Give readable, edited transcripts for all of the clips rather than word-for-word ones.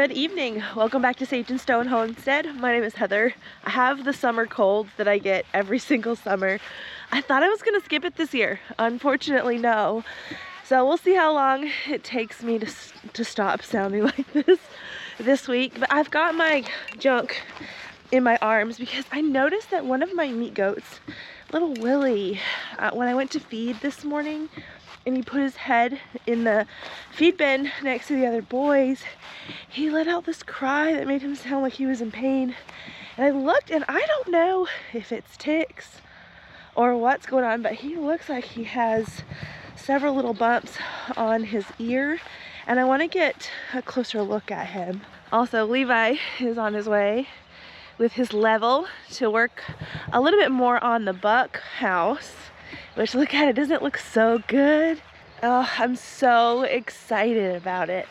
Good evening. Welcome back to Sage and Stone Homestead. My name is Heather. I have the summer cold that I get every single summer. I thought I was gonna skip it this year. Unfortunately, no. So we'll see how long it takes me to stop sounding like this week. But I've got my junk in my arms because I noticed that one of my meat goats, little Willie, when I went to feed this morning and he put his head in the feed bin next to the other boys, he let out this cry that made him sound like he was in pain. And I looked, and I don't know if it's ticks or what's going on, but he looks like he has several little bumps on his ear, and I want to get a closer look at him. Also, Levi is on his way with his level to work a little bit more on the buck house, which, look at it, doesn't it look so good? Oh, I'm so excited about it.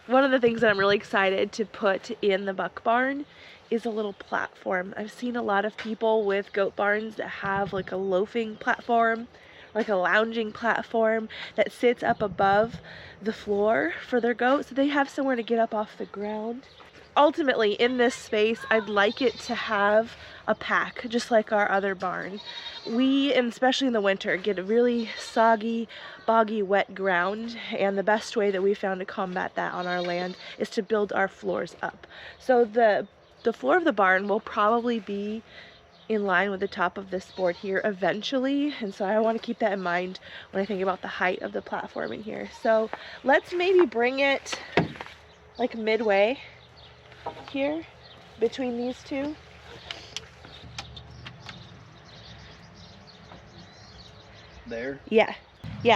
One of the things that I'm really excited to put in the buck barn is a little platform. I've seen a lot of people with goat barns that have like a loafing platform, like a lounging platform that sits up above the floor for their goats, so they have somewhere to get up off the ground. Ultimately, in this space, I'd like it to have a pack, just like our other barn. We, and especially in the winter, get a really soggy, boggy, wet ground, and the best way that we found to combat that on our land is to build our floors up. So the floor of the barn will probably be in line with the top of this board here eventually, and so I want to keep that in mind when I think about the height of the platform in here. So let's maybe bring it like midway here between these two. There? Yeah,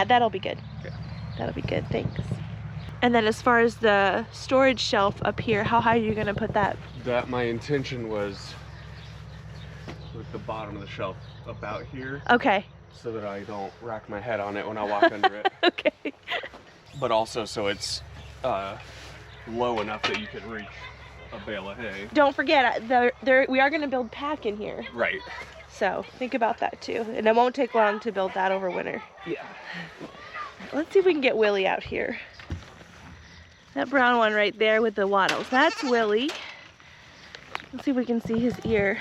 that'll be good. Okay. That'll be good, thanks. And then as far as the storage shelf up here, how high are you gonna put that? That my intention was with the bottom of the shelf about here. Okay. So that I don't rack my head on it when I walk under it. Okay. But also so it's low enough that you can reach a bale of hay. Don't forget, we are gonna build pack in here. Right. So think about that too. And it won't take long to build that over winter. Yeah. Let's see if we can get Willie out here. That brown one right there with the wattles, that's Willie. Let's see if we can see his ear.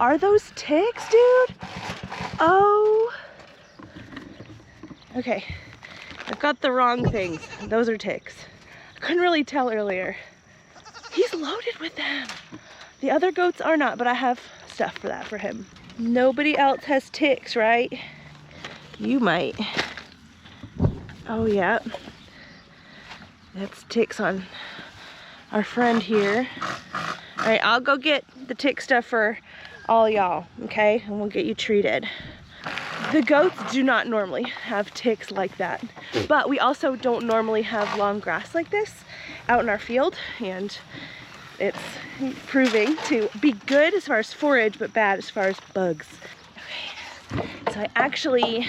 Are those ticks, dude? Oh. Okay, I've got the wrong things. Those are ticks. I couldn't really tell earlier. He's loaded with them. The other goats are not, but I have stuff for that for him. Nobody else has ticks, right? You might. Oh yeah. That's ticks on our friend here. All right, I'll go get the tick stuff for all y'all, okay? And we'll get you treated. The goats do not normally have ticks like that, but we also don't normally have long grass like this out in our field, and it's proving to be good as far as forage, but bad as far as bugs. Okay, so I actually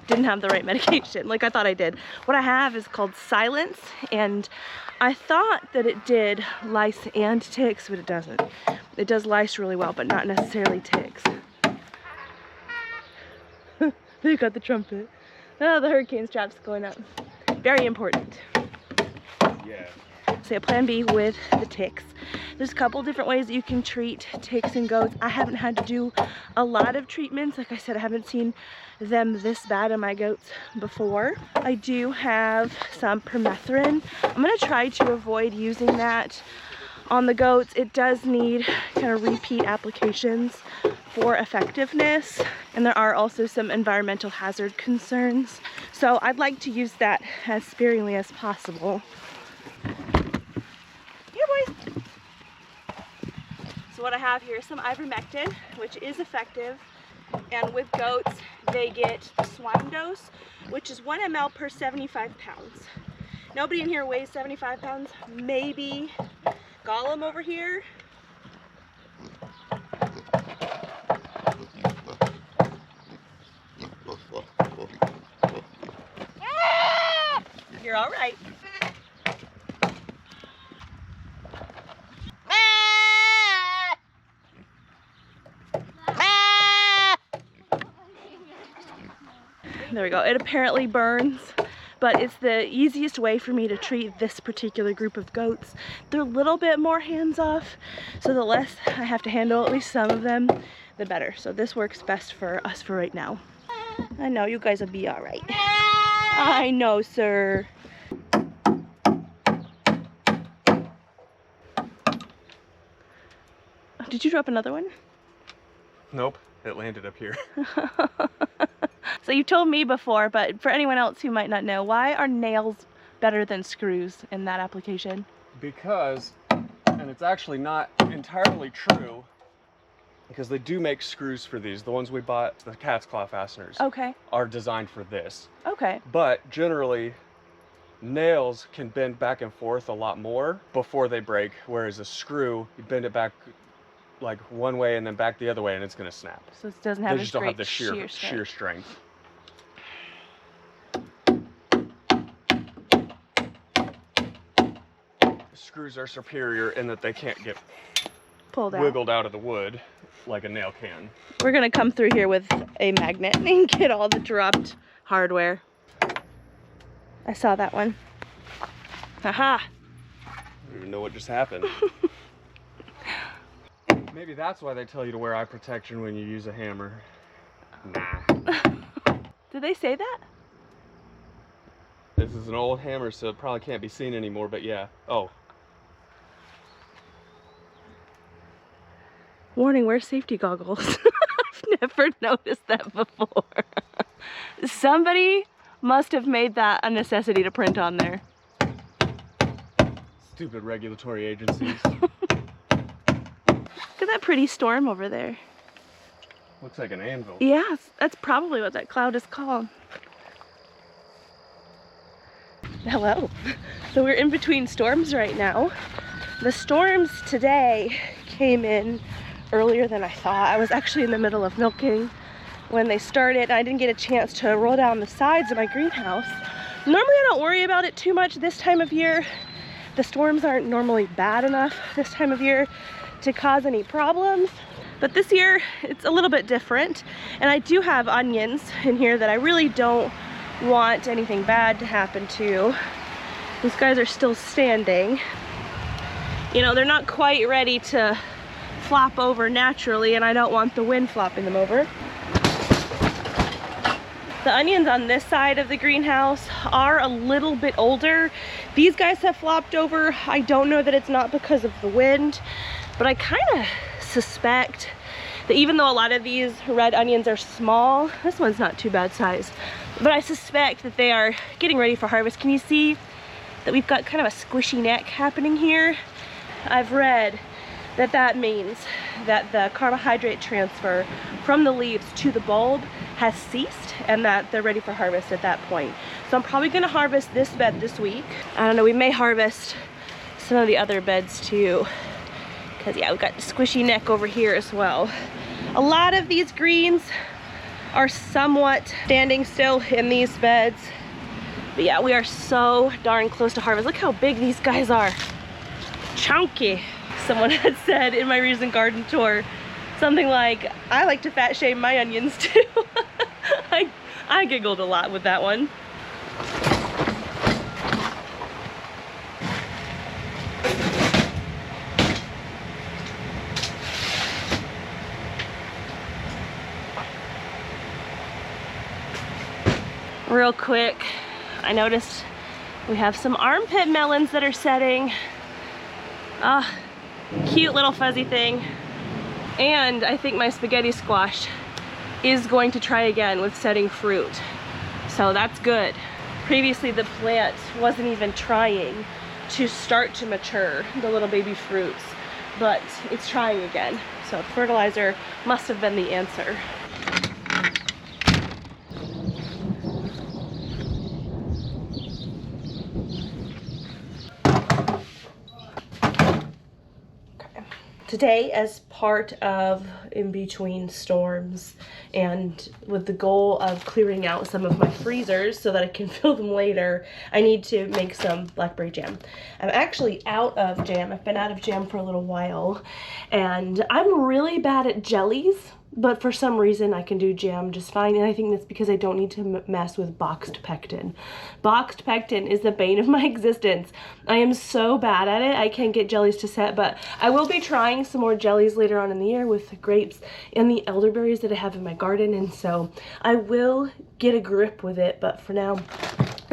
didn't have the right medication like I thought I did. What I have is called Silence, and I thought that it did lice and ticks, but it doesn't. It does lice really well, but not necessarily ticks. They got the trumpet. Oh, the hurricane strap's going up. Very important. Yeah. So plan B with the ticks. There's a couple different ways that you can treat ticks and goats. I haven't had to do a lot of treatments. Like I said, I haven't seen them this bad in my goats before. I do have some permethrin. I'm gonna try to avoid using that on the goats. It does need kind of repeat applications for effectiveness, and there are also some environmental hazard concerns. So I'd like to use that as sparingly as possible. Here, boys. So what I have here is some ivermectin, which is effective, and with goats, they get the swine dose, which is 1 ml per 75 pounds. Nobody in here weighs 75 pounds, maybe Gollum over here. You're all right. There we go. It apparently burns, but it's the easiest way for me to treat this particular group of goats. They're a little bit more hands-off, so the less I have to handle at least some of them, the better. So this works best for us for right now. I know, you guys will be all right. I know, sir. Did you drop another one? Nope, it landed up here. So you told me before, but for anyone else who might not know, why are nails better than screws in that application? Because, and it's actually not entirely true, because they do make screws for these. The ones we bought, the cat's claw fasteners, Okay. are designed for this. Okay. But generally, nails can bend back and forth a lot more before they break, whereas a screw, you bend it back like one way and then back the other way and it's going to snap. So it doesn't have They as just don't have great the sheer strength. Screws are superior in that they can't get pulled out. wiggled out of the wood like a nail can. We're gonna come through here with a magnet and get all the dropped hardware. I saw that one. Haha. I don't even know what just happened. Maybe that's why they tell you to wear eye protection when you use a hammer. Nah. Did they say that? This is an old hammer, so it probably can't be seen anymore, but yeah. Oh. Warning, wear safety goggles. I've never noticed that before. Somebody must have made that a necessity to print on there. Stupid regulatory agencies. Look at that pretty storm over there. Looks like an anvil. Yeah, that's probably what that cloud is called. Hello. So we're in between storms right now. The storms today came in earlier than I thought. I was actually in the middle of milking when they started. I didn't get a chance to roll down the sides of my greenhouse. Normally I don't worry about it too much this time of year. The storms aren't normally bad enough this time of year to cause any problems. But this year it's a little bit different. And I do have onions in here that I really don't want anything bad to happen to. These guys are still standing. You know, they're not quite ready to flop over naturally, and I don't want the wind flopping them over. The onions on this side of the greenhouse are a little bit older. These guys have flopped over. I don't know that it's not because of the wind, but I kind of suspect that even though a lot of these red onions are small, this one's not too bad size, but I suspect that they are getting ready for harvest. Can you see that we've got kind of a squishy neck happening here? I've read that that means that the carbohydrate transfer from the leaves to the bulb has ceased and that they're ready for harvest at that point. So I'm probably gonna harvest this bed this week. I don't know, we may harvest some of the other beds too, because yeah, we've got the squishy neck over here as well. A lot of these greens are somewhat standing still in these beds. But yeah, we are so darn close to harvest. Look how big these guys are. Chunky. Someone had said in my recent garden tour something like, I like to fat shame my onions too. I giggled a lot with that one. Real quick, I noticed we have some armpit melons that are setting. Cute little fuzzy thing. And I think my spaghetti squash is going to try again with setting fruit. So that's good. Previously the plant wasn't even trying to start to mature, the little baby fruits, but it's trying again. So fertilizer must have been the answer. Today, as part of in between storms and with the goal of clearing out some of my freezers so that I can fill them later, I need to make some blackberry jam. I'm actually out of jam. I've been out of jam for a little while, and I'm really bad at jellies. but for some reason I can do jam just fine, and I think that's because I don't need to mess with boxed pectin. Boxed pectin is the bane of my existence. I am so bad at it. I can't get jellies to set, but I will be trying some more jellies later on in the year with the grapes and the elderberries that I have in my garden, and so I will get a grip with it, but for now,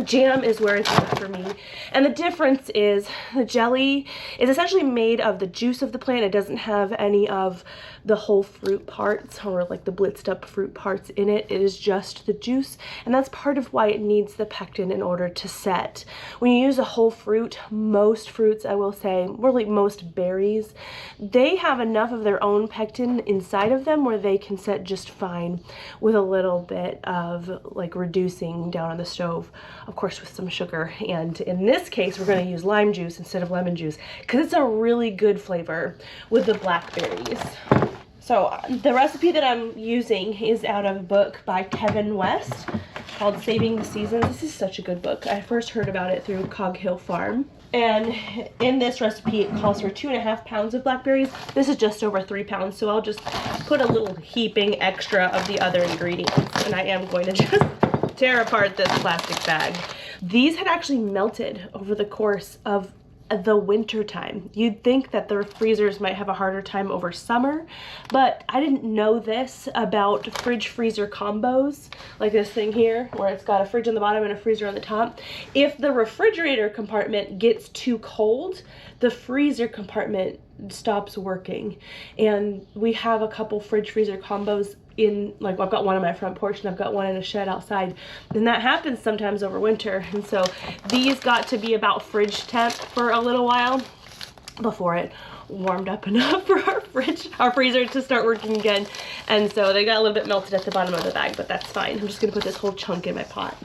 jam is where it's at for me. And the difference is the jelly is essentially made of the juice of the plant. It doesn't have any of the whole fruit parts or like the blitzed up fruit parts in it. It is just the juice, and that's part of why it needs the pectin in order to set. When you use a whole fruit, most fruits, I will say, really most berries, they have enough of their own pectin inside of them where they can set just fine with a little bit of like reducing down on the stove, of course with some sugar. And in this case we're going to use lime juice instead of lemon juice because it's a really good flavor with the blackberries. So the recipe that I'm using is out of a book by Kevin West called Saving the Seasons. This is such a good book. I first heard about it through Cog Hill Farm. And in this recipe, it calls for 2.5 pounds of blackberries. This is just over 3 pounds, so I'll just put a little heaping extra of the other ingredients. And I am going to just tear apart this plastic bag. These had actually melted over the course of the winter time. You'd think that the freezers might have a harder time over summer, but I didn't know this about fridge freezer combos like this thing here where it's got a fridge on the bottom and a freezer on the top. If the refrigerator compartment gets too cold, the freezer compartment stops working. And we have a couple fridge freezer combos in, like, I've got one on my front porch and I've got one in a shed outside, and that happens sometimes over winter. And so these got to be about fridge temp for a little while before it warmed up enough for our freezer to start working again. And so they got a little bit melted at the bottom of the bag, but that's fine. I'm just gonna put this whole chunk in my pot.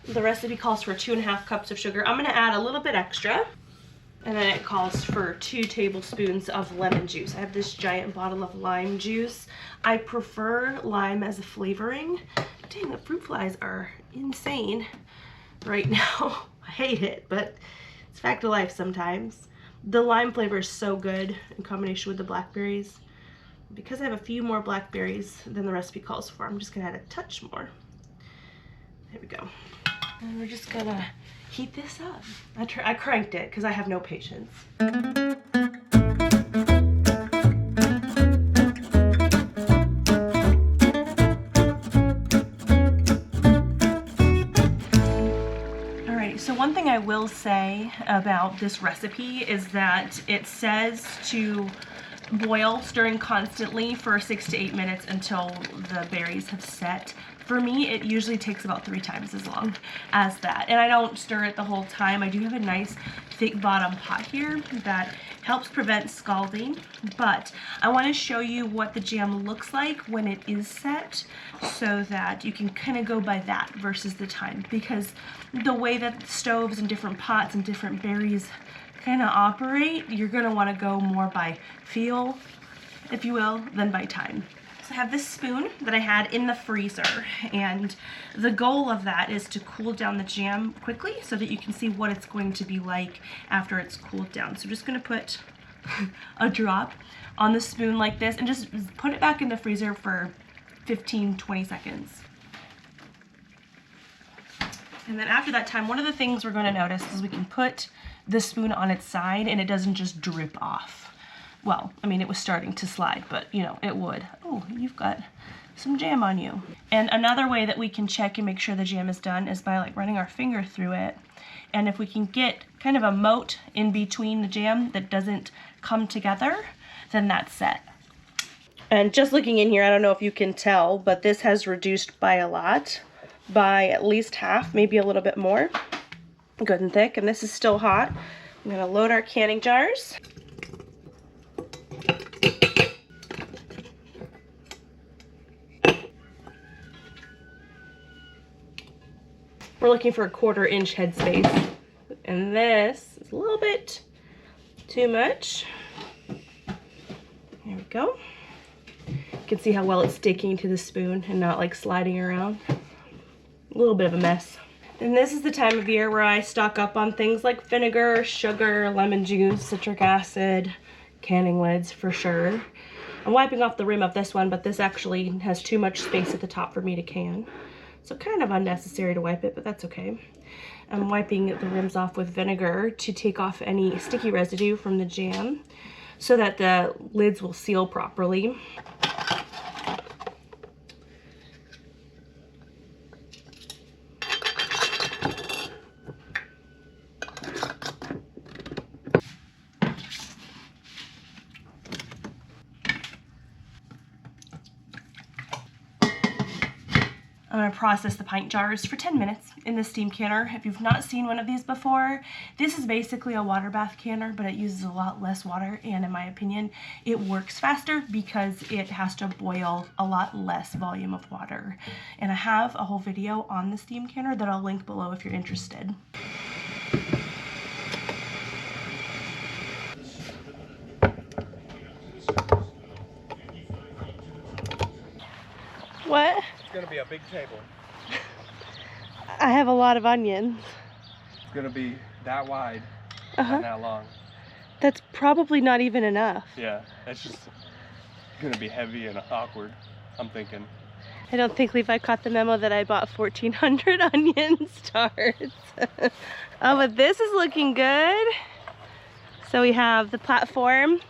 The recipe calls for 2.5 cups of sugar. I'm gonna add a little bit extra. And then it calls for 2 tablespoons of lemon juice. I have this giant bottle of lime juice. I prefer lime as a flavoring. Dang, the fruit flies are insane right now. I hate it, but it's fact of life sometimes. The lime flavor is so good in combination with the blackberries. Because I have a few more blackberries than the recipe calls for, I'm just gonna add a touch more. There we go. And we're just gonna heat this up. I cranked it because I have no patience. Alrighty, so one thing I will say about this recipe is that it says to boil, stirring constantly for 6 to 8 minutes until the berries have set. For me, it usually takes about 3 times as long as that. And I don't stir it the whole time. I do have a nice thick bottom pot here that helps prevent scalding, but I want to show you what the jam looks like when it is set so that you can kind of go by that versus the time, because the way that stoves and different pots and different berries kind of operate, you're going to want to go more by feel, if you will, than by time. I have this spoon that I had in the freezer, and the goal of that is to cool down the jam quickly so that you can see what it's going to be like after it's cooled down. So I'm just going to put a drop on the spoon like this and just put it back in the freezer for 15-20 seconds. And then after that time, one of the things we're going to notice is we can put the spoon on its side and it doesn't just drip off. Well, I mean, it was starting to slide, but you know, it would. Oh, you've got some jam on you. And another way that we can check and make sure the jam is done is by like running our finger through it. And if we can get kind of a moat in between the jam that doesn't come together, then that's set. And just looking in here, I don't know if you can tell, but this has reduced by a lot, by at least half, maybe a little bit more. Good and thick, and this is still hot. I'm gonna load our canning jars. We're looking for a 1/4 inch headspace, and this is a little bit too much. There we go. You can see how well it's sticking to the spoon and not like sliding around. A little bit of a mess. And this is the time of year where I stock up on things like vinegar, sugar, lemon juice, citric acid, canning lids for sure. I'm wiping off the rim of this one, but this actually has too much space at the top for me to can. So kind of unnecessary to wipe it, but that's okay. I'm wiping the rims off with vinegar to take off any sticky residue from the jam so that the lids will seal properly. I'm going to process the pint jars for 10 minutes in the steam canner. If you've not seen one of these before, this is basically a water bath canner, but it uses a lot less water, and in my opinion, it works faster because it has to boil a lot less volume of water. And I have a whole video on the steam canner that I'll link below if you're interested. What? It's gonna be a big table. I have a lot of onions. It's gonna be that wide and that long. That's probably not even enough. Yeah, it's just gonna be heavy and awkward, I'm thinking. I don't think Levi caught the memo that I bought 1,400 onion starts. Oh, but this is looking good. So we have the platform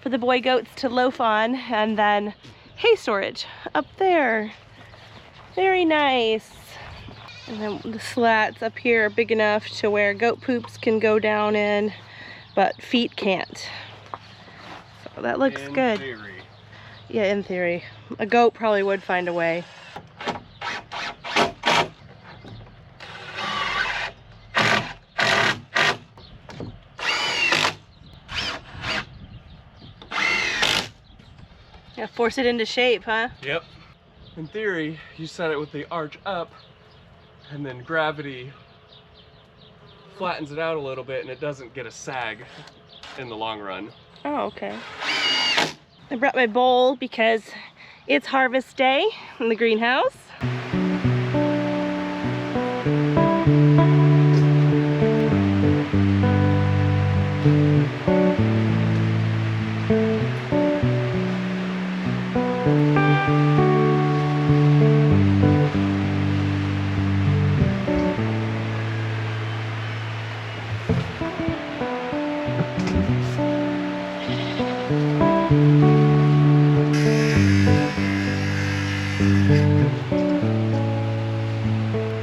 for the boy goats to loaf on, and then hay storage up there. Very nice. And then the slats up here are big enough to where goat poops can go down in, but feet can't. So that looks good. In theory. Yeah, in theory. A goat probably would find a way. Yeah, force it into shape, huh? Yep. In theory, you set it with the arch up, and then gravity flattens it out a little bit, and it doesn't get a sag in the long run. Oh, okay. I brought my bowl because it's harvest day in the greenhouse.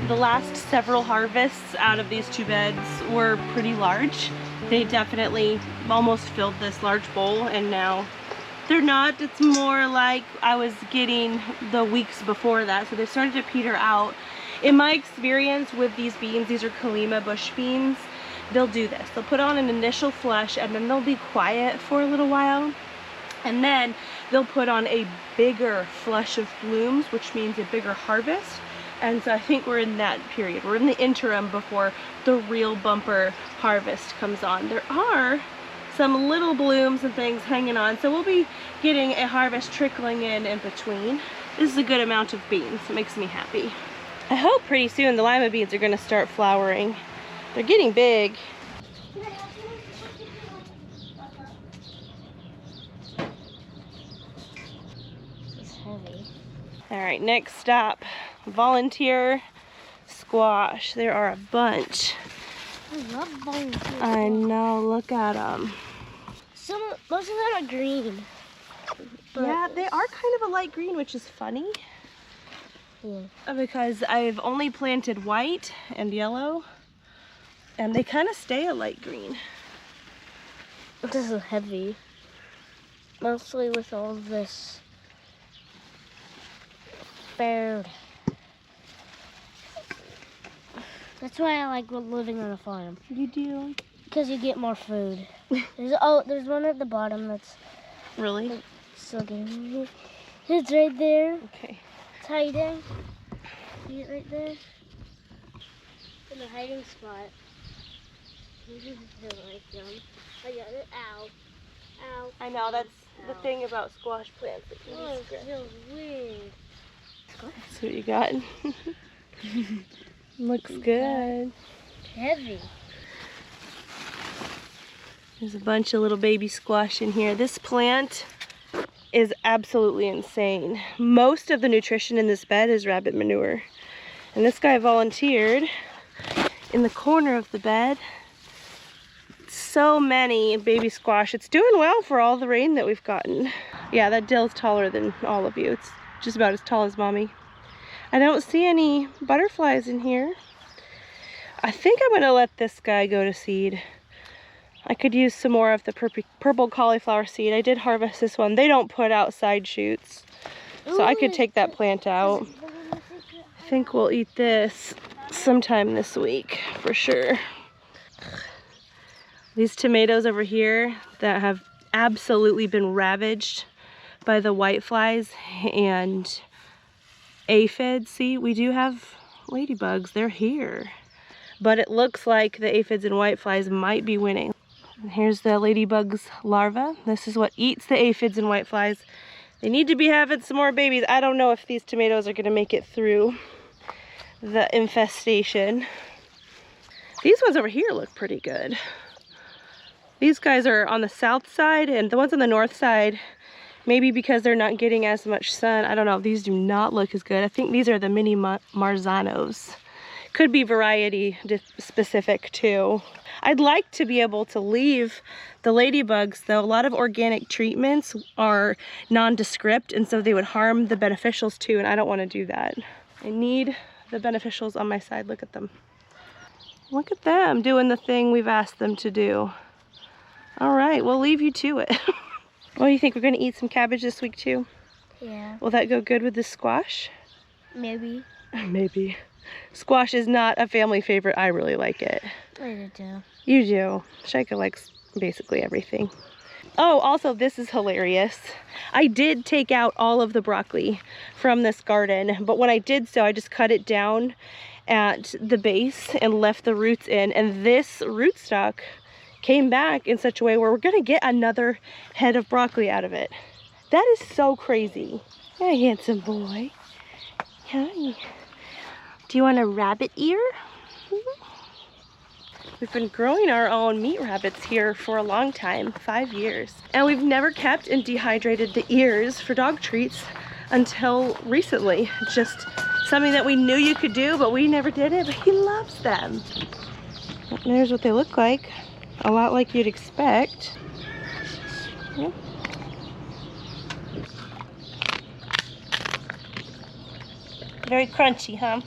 The last several harvests out of these two beds were pretty large. They definitely almost filled this large bowl, and now they're not. It's more like I was getting the weeks before that, so they started to peter out. In my experience with these beans, these are Kalima bush beans, they'll do this. They'll put on an initial flush, and then they'll be quiet for a little while, and then they'll put on a bigger flush of blooms, which means a bigger harvest. And so I think we're in that period. We're in the interim before the real bumper harvest comes on. There are some little blooms and things hanging on, so we'll be getting a harvest trickling in between. This is a good amount of beans. It makes me happy. I hope pretty soon the lima beans are going to start flowering. They're getting big. It's heavy. All right, next stop, volunteer squash. There are a bunch. I love volunteer. I know, look at them. Most of them are green. But Yeah, they are kind of a light green, which is funny. Yeah. Because I've only planted white and yellow, and they kind of stay a light green. This is heavy. Mostly with all this bird. That's why I like living on a farm. You do? Because you get more food. There's one at the bottom that's Really? still getting. It's right there. Okay. It's hiding. See it right there? In the hiding spot. Don't like them. I got it. Ow. Ow. I know, that's the Ow. thing about squash plants. That can Oh, be it scratched. feels weird. See what you got? Looks good. Heavy. There's a bunch of little baby squash in here. This plant is absolutely insane. Most of the nutrition in this bed is rabbit manure. And this guy volunteered in the corner of the bed. So many baby squash. It's doing well for all the rain that we've gotten. Yeah, that dill's taller than all of you. It's just about as tall as Mommy. I don't see any butterflies in here. I think I'm gonna let this guy go to seed. I could use some more of the purple cauliflower seed. I did harvest this one. They don't put out side shoots, so I could take that plant out. I think we'll eat this sometime this week for sure. These tomatoes over here that have absolutely been ravaged by the whiteflies and aphids. See, we do have ladybugs. They're here. But it looks like the aphids and whiteflies might be winning. And here's the ladybug's larva. This is what eats the aphids and whiteflies. They need to be having some more babies. I don't know if these tomatoes are gonna make it through the infestation. These ones over here look pretty good. These guys are on the south side, and the ones on the north side, maybe because they're not getting as much sun, I don't know, these do not look as good. I think these are the mini Marzanos. Could be variety specific too. I'd like to be able to leave the ladybugs, though. A lot of organic treatments are nondescript, and so they would harm the beneficials too, and I don't want to do that. I need the beneficials on my side. Look at them. Look at them doing the thing we've asked them to do. All right, we'll leave you to it. What do you think? We're going to eat some cabbage this week too? Yeah. Will that go good with the squash? Maybe. Maybe. Squash is not a family favorite. I really like it. I do. You do. Shaika likes basically everything. Oh, also this is hilarious. I did take out all of the broccoli from this garden, but when I did so, I just cut it down at the base and left the roots in, and this rootstock came back in such a way where we're gonna get another head of broccoli out of it. That is so crazy. Hi, handsome boy. Hi. Do you want a rabbit ear? We've been growing our own meat rabbits here for a long time, 5 years. And we've never kept and dehydrated the ears for dog treats until recently. It's just something that we knew you could do, but we never did it, but he loves them. And there's what they look like. A lot like you'd expect. Yeah. Very crunchy, huh?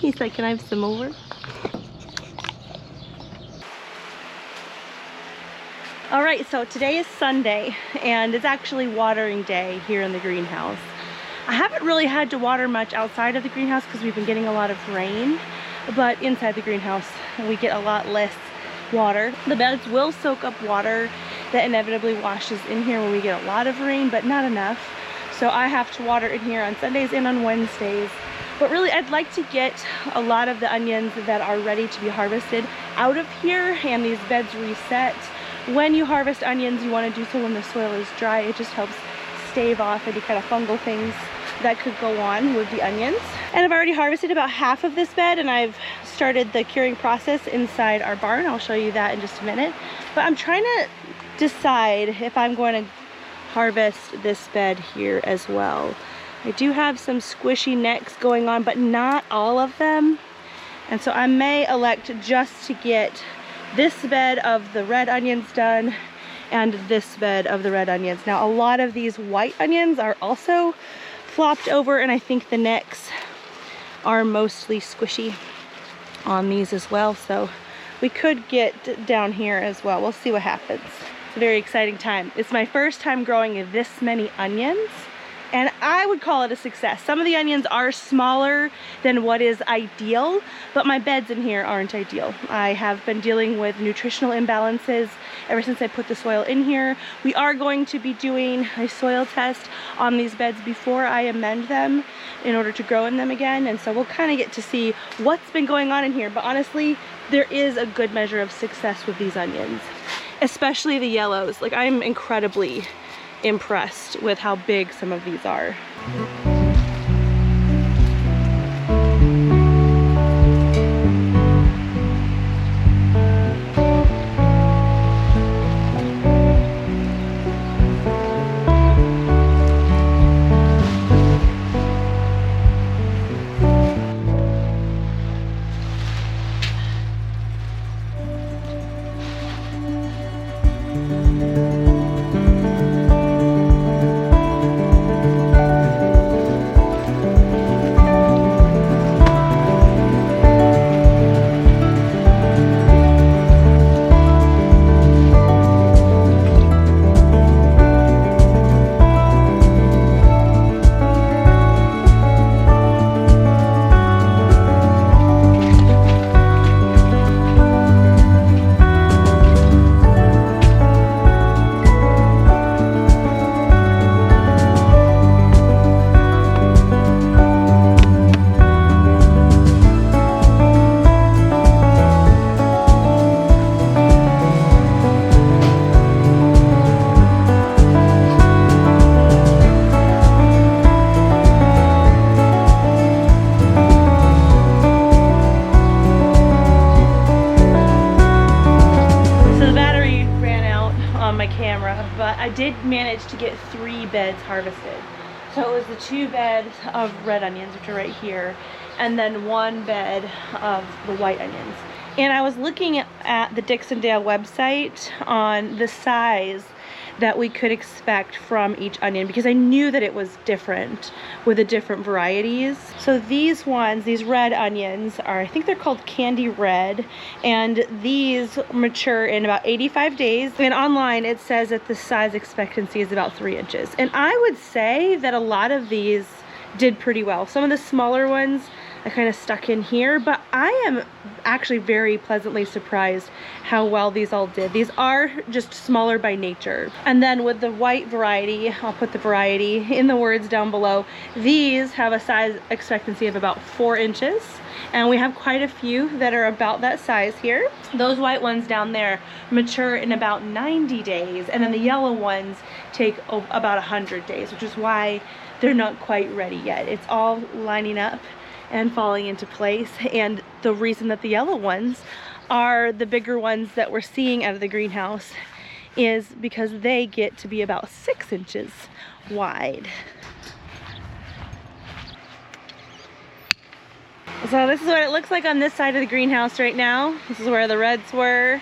He's like, can I have some more? All right, so today is Sunday, and it's actually watering day here in the greenhouse. I haven't really had to water much outside of the greenhouse because we've been getting a lot of rain, but inside the greenhouse we get a lot less water. The beds will soak up water that inevitably washes in here when we get a lot of rain, but not enough. So I have to water in here on Sundays and on Wednesdays. But really, I'd like to get a lot of the onions that are ready to be harvested out of here and these beds reset. When you harvest onions, you want to do so when the soil is dry. It just helps stave off any kind of fungal things that could go on with the onions. And I've already harvested about half of this bed, and I've started the curing process inside our barn. I'll show you that in just a minute. But I'm trying to decide if I'm going to harvest this bed here as well. I do have some squishy necks going on, but not all of them. And so I may elect just to get this bed of the red onions done and this bed of the red onions. Now, a lot of these white onions are also flopped over, and I think the necks are mostly squishy on these as well. So we could get down here as well. We'll see what happens. It's a very exciting time. It's my first time growing this many onions, and I would call it a success. Some of the onions are smaller than what is ideal, but my beds in here aren't ideal. I have been dealing with nutritional imbalances ever since I put the soil in here. We are going to be doing a soil test on these beds before I amend them in order to grow in them again, and so we'll kind of get to see what's been going on in here. But honestly, there is a good measure of success with these onions, especially the yellows. Like, I'm incredibly impressed with how big some of these are. I did manage to get 3 beds harvested. So it was the 2 beds of red onions, which are right here, and then 1 bed of the white onions. And I was looking at the Dixondale website on the size that we could expect from each onion, because I knew that it was different with the different varieties. So these ones, these red onions are, I think they're called candy red, and these mature in about 85 days. And online it says that the size expectancy is about 3 inches. And I would say that a lot of these did pretty well. Some of the smaller ones I kind of stuck in here, but I am actually very pleasantly surprised how well these all did. These are just smaller by nature. And then with the white variety, I'll put the variety in the words down below, these have a size expectancy of about 4 inches. And we have quite a few that are about that size here. Those white ones down there mature in about 90 days, and then the yellow ones take about 100 days, which is why they're not quite ready yet. It's all lining up and falling into place. And the reason that the yellow ones are the bigger ones that we're seeing out of the greenhouse is because they get to be about 6 inches wide. So this is what it looks like on this side of the greenhouse right now. This is where the reds were.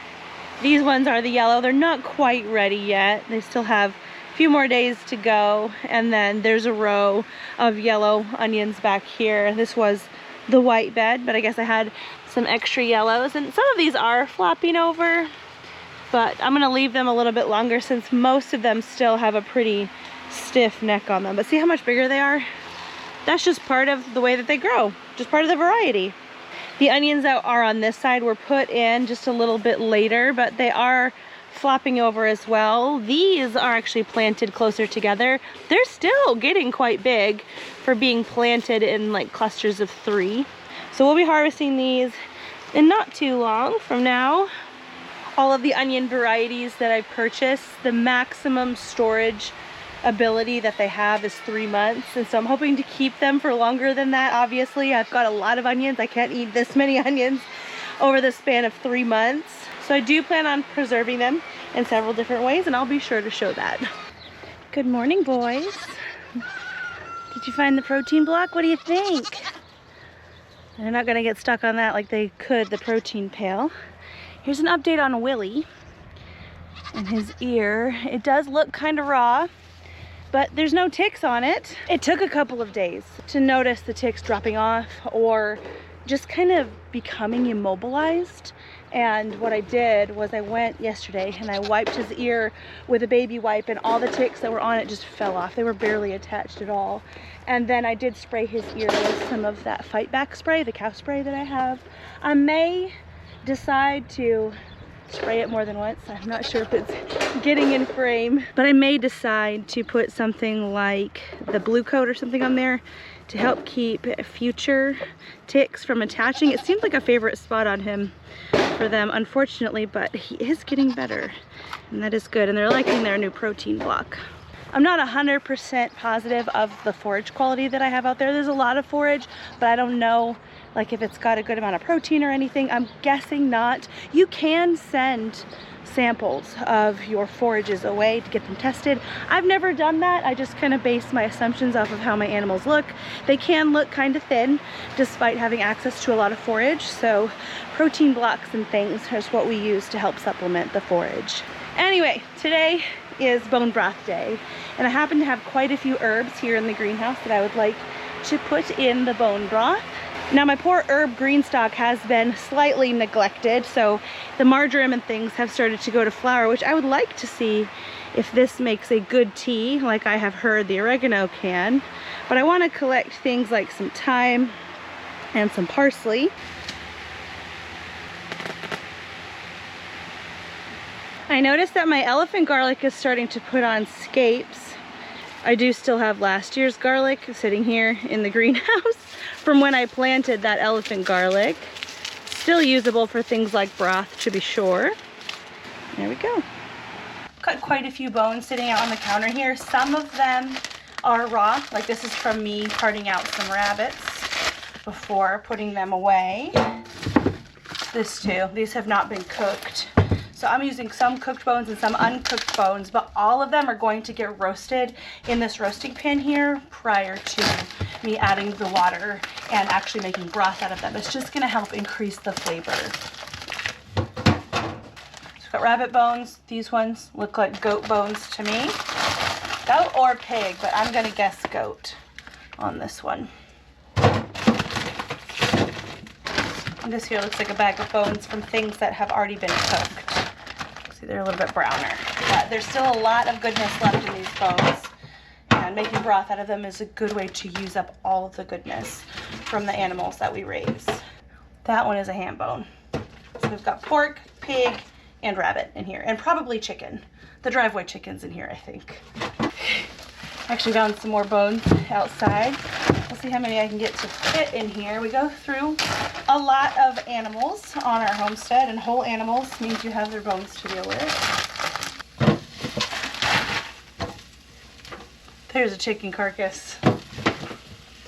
These ones are the yellow. They're not quite ready yet. They still have few more days to go, and then there's a row of yellow onions back here. This was the white bed, but I guess I had some extra yellows, and some of these are flopping over, but I'm gonna leave them a little bit longer since most of them still have a pretty stiff neck on them. But see how much bigger they are? That's just part of the way that they grow, just part of the variety. The onions that are on this side were put in just a little bit later, but they are flopping over as well. These are actually planted closer together. They're still getting quite big for being planted in like clusters of 3. So we'll be harvesting these in not too long from now. All of the onion varieties that I purchased, the maximum storage ability that they have is 3 months, and so I'm hoping to keep them for longer than that. Obviously, I've got a lot of onions. I can't eat this many onions over the span of 3 months. So I do plan on preserving them in several different ways, and I'll be sure to show that. Good morning, boys. Did you find the protein block? What do you think? They're not gonna get stuck on that like they could the protein pail. Here's an update on Willie and his ear. It does look kind of raw, but there's no ticks on it. It took a couple of days to notice the ticks dropping off or just kind of becoming immobilized. And what I did was I went yesterday and I wiped his ear with a baby wipe, and all the ticks that were on it just fell off. They were barely attached at all. And then I did spray his ear with some of that fight back spray, the cow spray that I have. I may decide to spray it more than once. I'm not sure if it's getting in frame, but I may decide to put something like the blue coat or something on there to help keep future ticks from attaching. It seems like a favorite spot on him for them, unfortunately, but he is getting better, and that is good. And they're liking their new protein block. I'm not 100% positive of the forage quality that I have out there. There's a lot of forage, but I don't know like if it's got a good amount of protein or anything. I'm guessing not. You can send samples of your forages away to get them tested. I've never done that. I just kind of base my assumptions off of how my animals look. They can look kind of thin despite having access to a lot of forage, so protein blocks and things is what we use to help supplement the forage. Anyway, today is bone broth day, and I happen to have quite a few herbs here in the greenhouse that I would like to put in the bone broth. Now my poor herb green stalk has been slightly neglected, so the marjoram and things have started to go to flower, which I would like to see if this makes a good tea like I have heard the oregano can. But I want to collect things like some thyme and some parsley. I noticed that my elephant garlic is starting to put on scapes. I do still have last year's garlic sitting here in the greenhouse from when I planted that elephant garlic. Still usable for things like broth, to be sure. There we go. Got quite a few bones sitting out on the counter here. Some of them are raw, like this is from me parting out some rabbits before putting them away. This too, these have not been cooked. So I'm using some cooked bones and some uncooked bones, but all of them are going to get roasted in this roasting pan here prior to me adding the water and actually making broth out of them. It's just gonna help increase the flavor. So I've got rabbit bones. These ones look like goat bones to me. Goat or pig, but I'm gonna guess goat on this one. And this here looks like a bag of bones from things that have already been cooked. See, they're a little bit browner, but there's still a lot of goodness left in these bones, and making broth out of them is a good way to use up all of the goodness from the animals that we raise. That one is a ham bone. So we've got pork, pig, and rabbit in here, and probably chicken. The driveway chicken's in here, I think. Actually found some more bones outside. We'll see how many I can get to fit in here. We go through a lot of animals on our homestead, and whole animals means you have their bones to deal with. There's a chicken carcass. There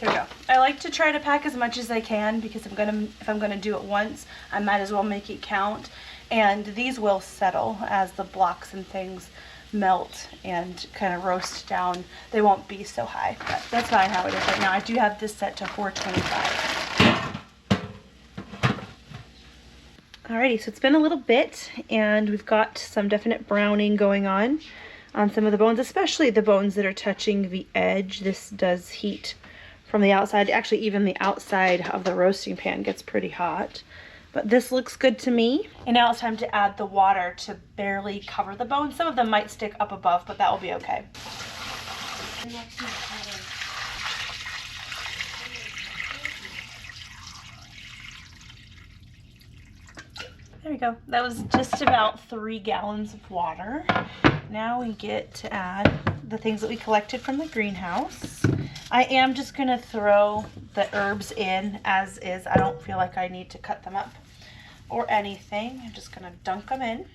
we go. I like to try to pack as much as I can because if I'm gonna do it once, I might as well make it count. And these will settle as the blocks and things melt and kind of roast down. They won't be so high, but that's fine how it is right now. I do have this set to 425. Alrighty, so it's been a little bit and we've got some definite browning going on some of the bones, especially the bones that are touching the edge. This does heat from the outside. Actually, even the outside of the roasting pan gets pretty hot. But this looks good to me. And now it's time to add the water to barely cover the bones. Some of them might stick up above, but that will be okay. There we go. That was just about 3 gallons of water. Now we get to add the things that we collected from the greenhouse. I am just gonna throw the herbs in as is. I don't feel like I need to cut them up or anything. I'm just gonna dunk them in.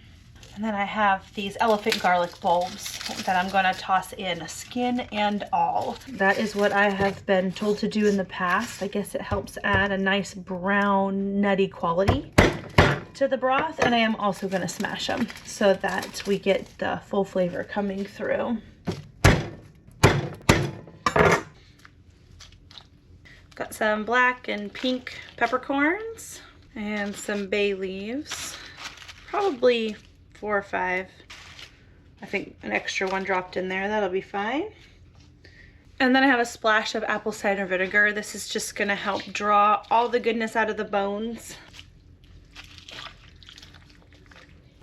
And then I have these elephant garlic bulbs that I'm gonna toss in, skin and all. That is what I have been told to do in the past. I guess it helps add a nice brown, nutty quality to the broth. And I am also gonna smash them so that we get the full flavor coming through. Got some black and pink peppercorns and some bay leaves, probably 4 or 5. I think an extra one dropped in there, that'll be fine. And then I have a splash of apple cider vinegar. This is just gonna help draw all the goodness out of the bones.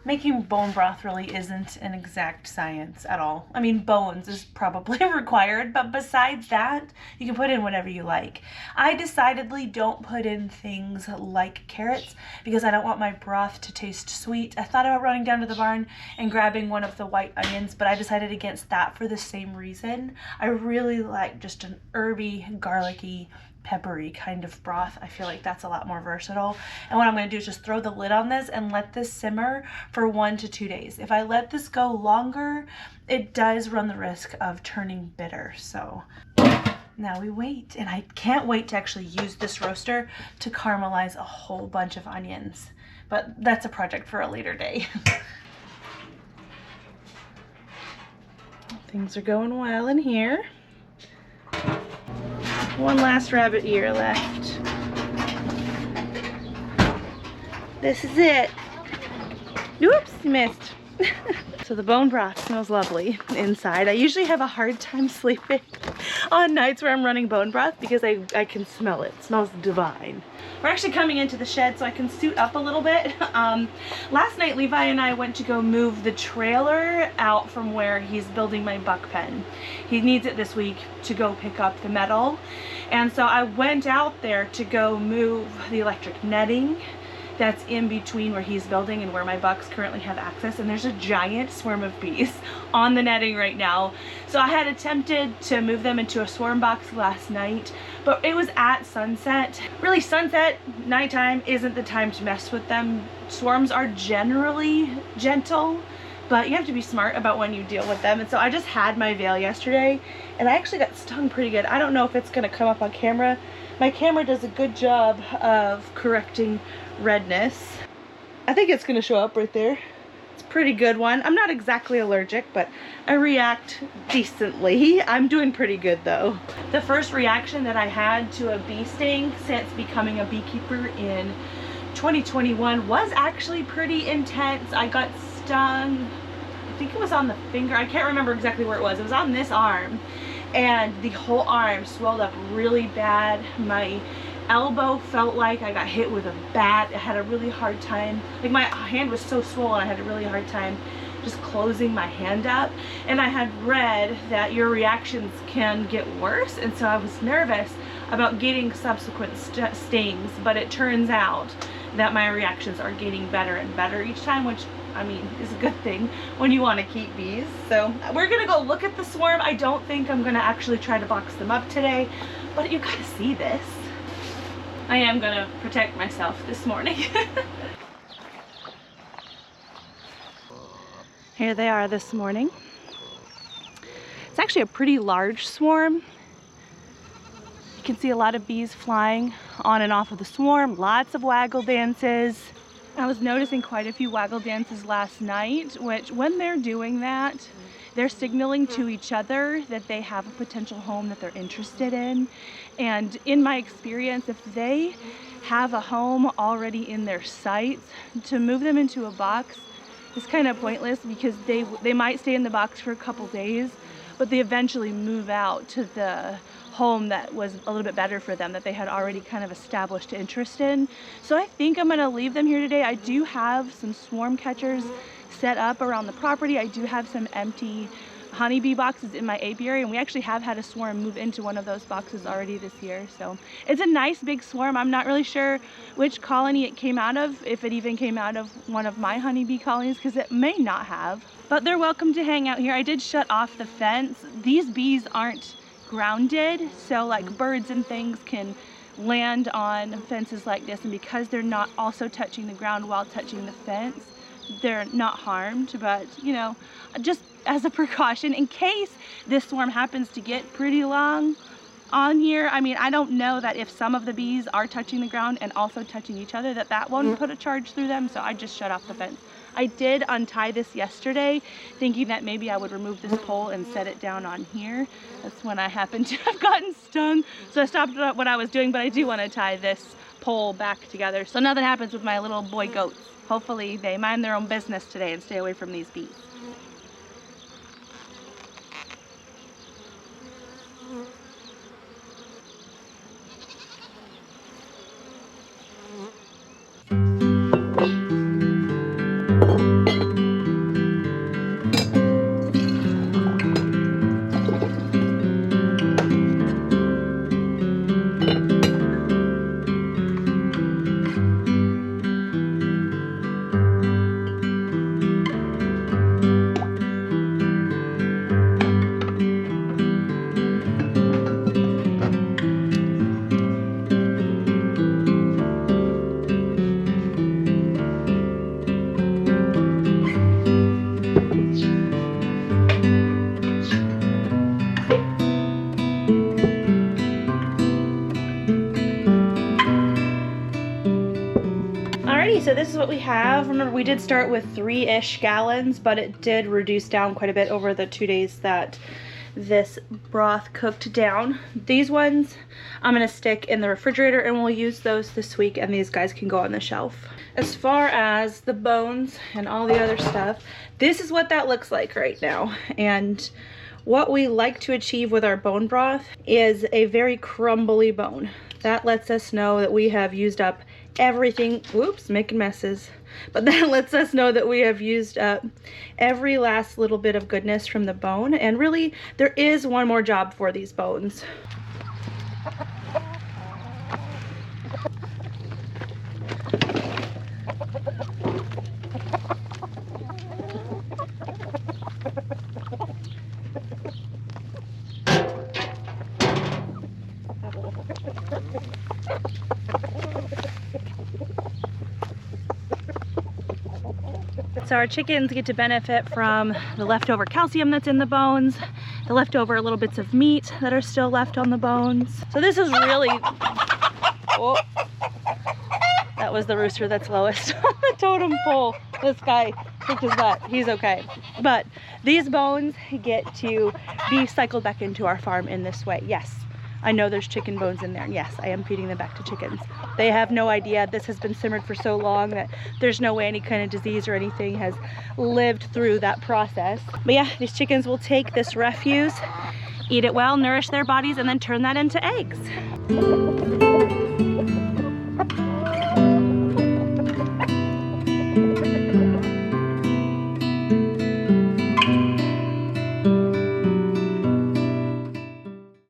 Making bone broth really isn't an exact science at all. I mean, bones is probably required, but besides that, you can put in whatever you like. I decidedly don't put in things like carrots because I don't want my broth to taste sweet. I thought about running down to the barn and grabbing one of the white onions, but I decided against that for the same reason. I really like just an herby, garlicky peppery kind of broth. I feel like that's a lot more versatile. And what I'm going to do is just throw the lid on this and let this simmer for 1 to 2 days. If I let this go longer, it does run the risk of turning bitter. So now we wait, and I can't wait to actually use this roaster to caramelize a whole bunch of onions. But that's a project for a later day. Things are going well in here. One last rabbit ear left. This is it. Oops, missed. So the bone broth smells lovely inside. I usually have a hard time sleeping on nights where I'm running bone broth because I can smell it. It smells divine. We're actually coming into the shed so I can suit up a little bit. Last night Levi and I went to go move the trailer out from where he's building my buck pen. He needs it this week to go pick up the metal. And so I went out there to go move the electric netting that's in between where he's building and where my bucks currently have access, and there's a giant swarm of bees on the netting right now. So I had attempted to move them into a swarm box last night, but it was at sunset. Really, sunset, nighttime isn't the time to mess with them. Swarms are generally gentle, but you have to be smart about when you deal with them. And so I just had my veil yesterday, and I actually got stung pretty good. I don't know if it's gonna come up on camera. My camera does a good job of correcting redness. I think it's gonna show up right there. It's a pretty good one. I'm not exactly allergic, but I react decently. I'm doing pretty good though. The first reaction that I had to a bee sting since becoming a beekeeper in 2021 was actually pretty intense. I got stung, I think it was on the finger. I can't remember exactly where it was. It was on this arm, and the whole arm swelled up really bad. My elbow felt like I got hit with a bat. I had a really hard time, like my hand was so swollen, I had a really hard time just closing my hand up. And I had read that your reactions can get worse, and so I was nervous about getting subsequent stings, but it turns out that my reactions are getting better and better each time, which I mean is a good thing when you want to keep bees. So we're gonna go look at the swarm. I don't think I'm gonna actually try to box them up today, but you gotta see this. I am gonna protect myself this morning. Here they are this morning. It's actually a pretty large swarm. You can see a lot of bees flying on and off of the swarm, lots of waggle dances. I was noticing quite a few waggle dances last night, which when they're doing that, they're signaling to each other that they have a potential home that they're interested in. And in my experience, if they have a home already in their sights, to move them into a box is kind of pointless because they might stay in the box for a couple days, but they eventually move out to the home that was a little bit better for them, that they had already kind of established interest in. So I think I'm gonna leave them here today. I do have some swarm catchers set up around the property. I do have some empty honeybee boxes in my apiary, and we actually have had a swarm move into one of those boxes already this year. So it's a nice big swarm. I'm not really sure which colony it came out of, if it even came out of one of my honeybee colonies, because it may not have, but they're welcome to hang out here. I did shut off the fence. These bees aren't grounded, so like birds and things can land on fences like this, and because they're not also touching the ground while touching the fence, they're not harmed. But you know, just as a precaution in case this swarm happens to get pretty long on here. I mean, I don't know that if some of the bees are touching the ground and also touching each other, that won't put a charge through them, so I just shut off the fence. I did untie this yesterday, thinking that maybe I would remove this pole and set it down on here. That's when I happened to have gotten stung, so I stopped what I was doing, but I do want to tie this pole back together so nothing happens with my little boy goats. Hopefully they mind their own business today and stay away from these bees. so this is what we have. Remember, we did start with 3-ish gallons, but it did reduce down quite a bit over the 2 days that this broth cooked down. These ones I'm gonna stick in the refrigerator and we'll use those this week, and these guys can go on the shelf. As far as the bones and all the other stuff, this is what that looks like right now. And what we like to achieve with our bone broth is a very crumbly bone. That lets us know that we have used up everything. Whoops, making messes. But that lets us know that we have used up every last little bit of goodness from the bone. And really, there is one more job for these bones. So our chickens get to benefit from the leftover calcium that's in the bones, the leftover little bits of meat that are still left on the bones. So this is really, oh, that was the rooster that's lowest on the totem pole. This guy kicked his butt, he's okay. But these bones get to be cycled back into our farm in this way. Yes, I know there's chicken bones in there, and yes, I am feeding them back to chickens. They have no idea. This has been simmered for so long that there's no way any kind of disease or anything has lived through that process. But yeah, these chickens will take this refuse, eat it well, nourish their bodies, and then turn that into eggs.